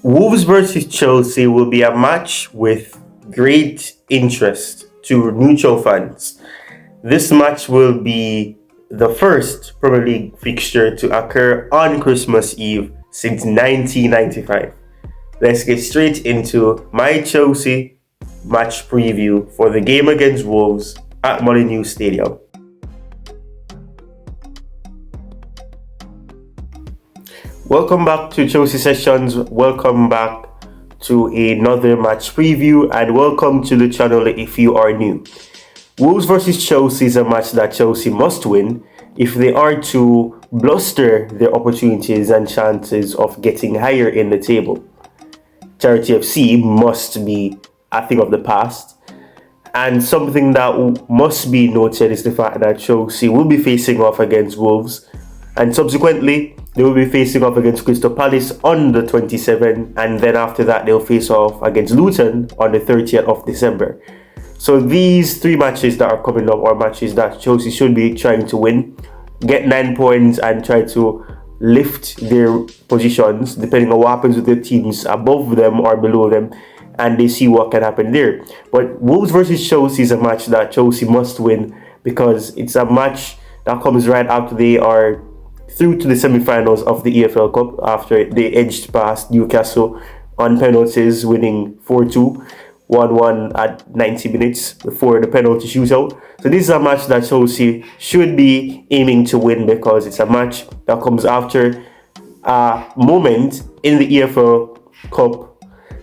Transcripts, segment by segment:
Wolves versus Chelsea will be a match with great interest to neutral fans. This match will be the first Premier League fixture to occur on Christmas Eve since 1995. Let's get straight into my Chelsea match preview for the game against Wolves at Molineux Stadium. Welcome back to Chelsea Sessions. Welcome back to another match preview, and welcome to the channel if you are new. Wolves versus Chelsea is a match that Chelsea must win if they are to bluster their opportunities and chances of getting higher in the table. Charity FC must be a thing of the past, and something that must be noted is the fact that Chelsea will be facing off against Wolves, and subsequently they will be facing off against Crystal Palace on the 27th, and then after that they'll face off against Luton on the 30th of December. So these three matches that are coming up are matches that Chelsea should be trying to win, get 9 points and try to lift their positions depending on what happens with the teams above them or below them, and they see what can happen there. But Wolves versus Chelsea is a match that Chelsea must win because it's a match that comes right after they are through to the semi-finals of the EFL Cup after they edged past Newcastle on penalties, winning 4-2, 1-1 at 90 minutes before the penalty shootout. So this is a match that Chelsea should be aiming to win because it's a match that comes after a moment in the EFL Cup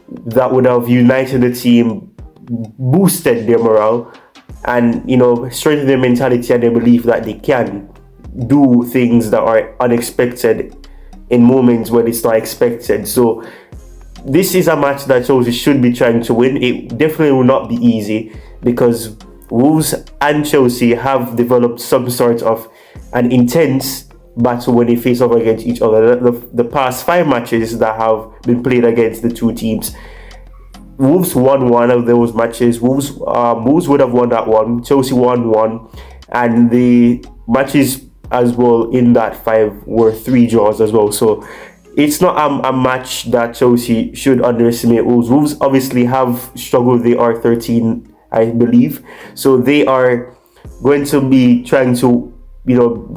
that would have united the team, boosted their morale, and strengthened their mentality and their belief that they can do things that are unexpected in moments when it's not expected. So this is a match that Chelsea should be trying to win. It definitely will not be easy because Wolves and Chelsea have developed some sort of an intense battle when they face off against each other. The past 5 matches that have been played against the two teams, Wolves won one of those matches. Wolves would have won that one. Chelsea won one, and the matches as well in that 5 were 3 draws as well. So it's not a match that Chelsea should underestimate Wolves. Wolves obviously have struggled. They are 13, I believe. So they are going to be trying to,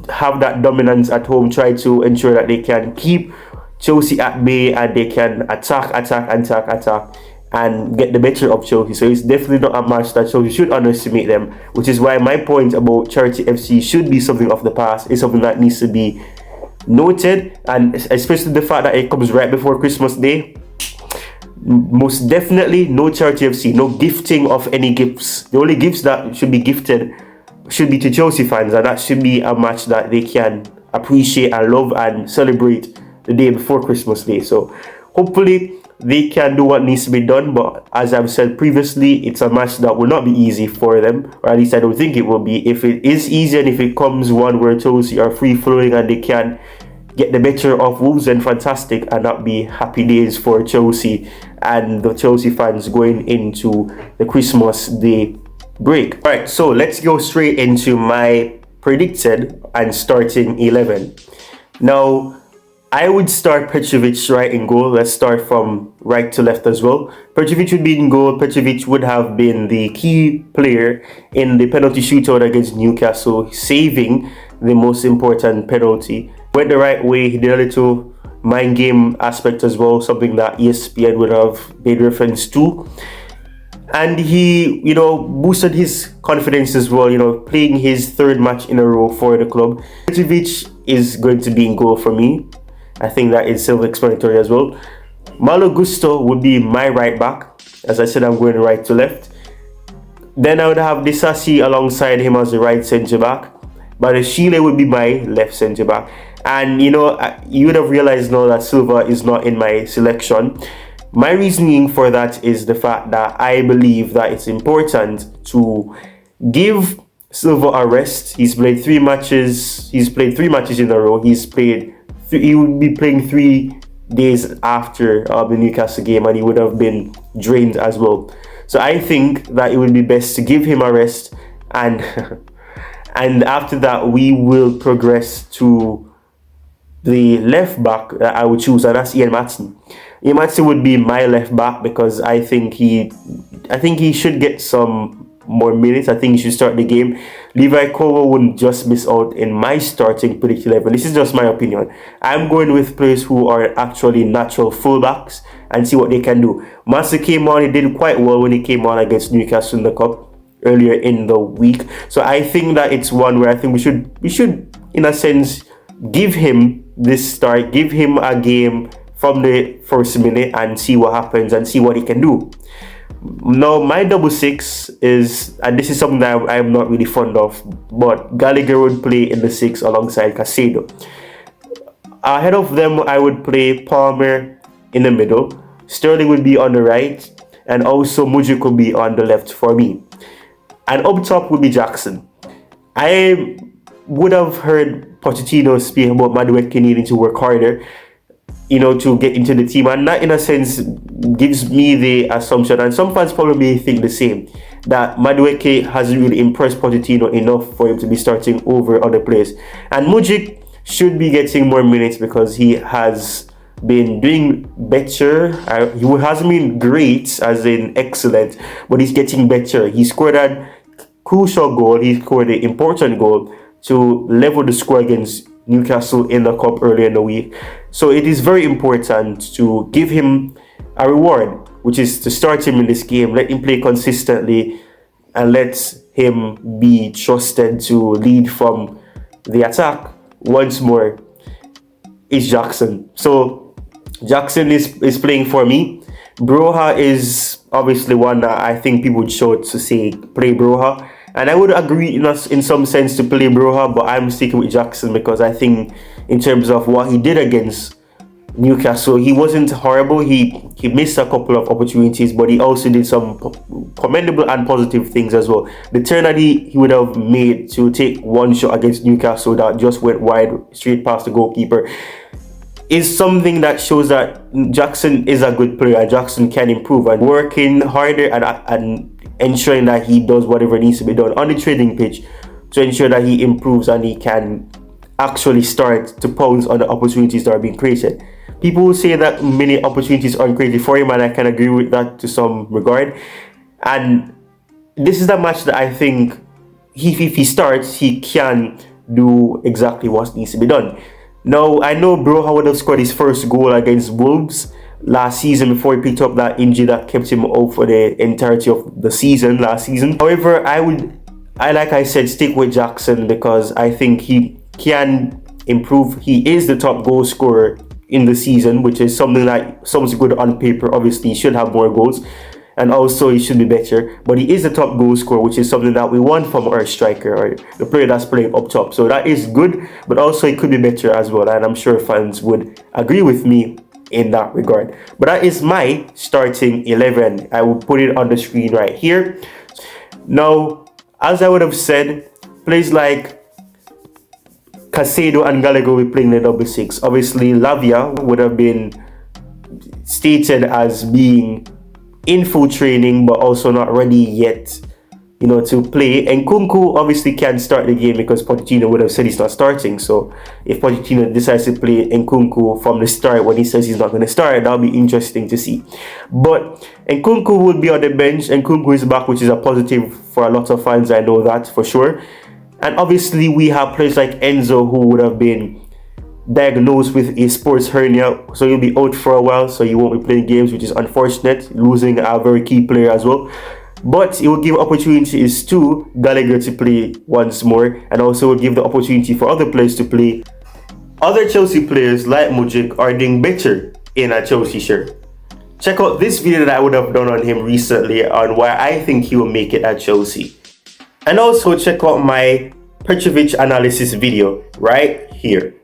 have that dominance at home, try to ensure that they can keep Chelsea at bay and they can attack, and get the better of Chelsea. So it's definitely not a match that Chelsea should underestimate them, which is why my point about Charity FC should be something of the past. It's something that needs to be noted, and especially the fact that it comes right before Christmas Day. Most definitely no Charity FC, no gifting of any gifts. The only gifts that should be gifted should be to Chelsea fans, and that should be a match that they can appreciate and love and celebrate the day before Christmas Day. So hopefully they can do what needs to be done, but as I've said previously, it's a match that will not be easy for them, or at least I don't think it will be. If it is easy and if it comes one where Chelsea are free-flowing and they can get the better of Wolves, then fantastic, and that be happy days for Chelsea and the Chelsea fans going into the Christmas Day break. Alright, so let's go straight into my predicted and starting 11. Now, I would start Petrovic right in goal. Let's start from right to left as well. Petrovic would be in goal. Petrovic would have been the key player in the penalty shootout against Newcastle, saving the most important penalty. Went the right way. He did a little mind game aspect as well, something that ESPN would have made reference to. And he, boosted his confidence as well, playing his 3rd match in a row for the club. Petrovic is going to be in goal for me. I think that is self-explanatory as well. Malo Gusto would be my right back. As I said, I'm going right to left. Then I would have Disasi alongside him as the right centre-back. Badashile would be my left centre-back. And, you would have realized now that Silva is not in my selection. My reasoning for that is the fact that I believe that it's important to give Silva a rest. He's played 3 matches. He's played 3 matches in a row. He would be playing 3 days after the Newcastle game, and he would have been drained as well. So I think that it would be best to give him a rest, and and after that we will progress to the left back that I would choose, and that's Ian Maatsen. Imatsi would be my left back because I think he should get some more minutes. I think he should start the game. Levi Kowa wouldn't just miss out in my starting predict 11. This is just my opinion. I'm going with players who are actually natural fullbacks and see what they can do. Massa came on, he did quite well when he came on against Newcastle in the Cup earlier in the week. So I think that it's one where I think we should in a sense give him this start, give him a game from the first minute and see what happens and see what he can do. Now my double six is, and this is something that I'm not really fond of, but Gallagher would play in the 6 alongside Caicedo. Ahead of them I would play Palmer in the middle, Sterling would be on the right, and also Mudryk would be on the left for me. And up top would be Jackson. I would have heard Pochettino speak about Madueke needing to work harder, to get into the team. And that, in a sense, gives me the assumption, and some fans probably may think the same, that Madueke hasn't really impressed Pochettino enough for him to be starting over other players. And Mudryk should be getting more minutes because he has been doing better. He hasn't been great, as in excellent, but he's getting better. He scored a crucial goal. He scored an important goal to level the score against Newcastle in the Cup earlier in the week. So it is very important to give him a reward, which is to start him in this game, let him play consistently, and let him be trusted to lead from the attack. Once more, it's Jackson. So Jackson is playing for me. Broha is obviously one that I think people would show to say play Broha. And I would agree in some sense to play Broha, but I'm sticking with Jackson because I think in terms of what he did against Newcastle, he wasn't horrible. He missed a couple of opportunities, but he also did some commendable and positive things as well. The turn that he would have made to take one shot against Newcastle that just went wide straight past the goalkeeper is something that shows that Jackson is a good player. Jackson can improve, and working harder and ensuring that he does whatever needs to be done on the training pitch to ensure that he improves and he can actually start to pounce on the opportunities that are being created. People will say that many opportunities are created for him, and I can agree with that to some regard. And this is the match that I think if he starts, he can do exactly what needs to be done. Now, I know Broha would have scored his first goal against Wolves last season before he picked up that injury that kept him out for the entirety of the season last season. However, like I said, stick with Jackson because I think he can improve. He is the top goal scorer in the season, which is something that sounds good on paper. Obviously, he should have more goals, and also he should be better. But he is the top goal scorer, which is something that we want from our striker or the player that's playing up top. So that is good, but also it could be better as well. And I'm sure fans would agree with me in that regard. But that is my starting 11. I will put it on the screen right here. Now, as I would have said, players like Caicedo and Gallagher will be playing the double 6. Obviously, Lavia would have been stated as being in full training but also not ready yet, to play. And Nkunku obviously can start the game because Pochettino would have said he's not starting. So if Pochettino decides to play Nkunku from the start when he says he's not going to start, that'll be interesting to see. But Nkunku will be on the bench. Nkunku is back, which is a positive for a lot of fans. I know that for sure. And obviously we have players like Enzo who would have been diagnosed with a sports hernia, so he'll be out for a while, so he won't be playing games, which is unfortunate, losing a very key player as well. But it will give opportunities to Gallagher to play once more, and also will give the opportunity for other players to play. Other Chelsea players like Mudryk are doing better in a Chelsea shirt. Check out this video that I would have done on him recently on why I think he will make it at Chelsea. And also check out my Petrovic analysis video right here.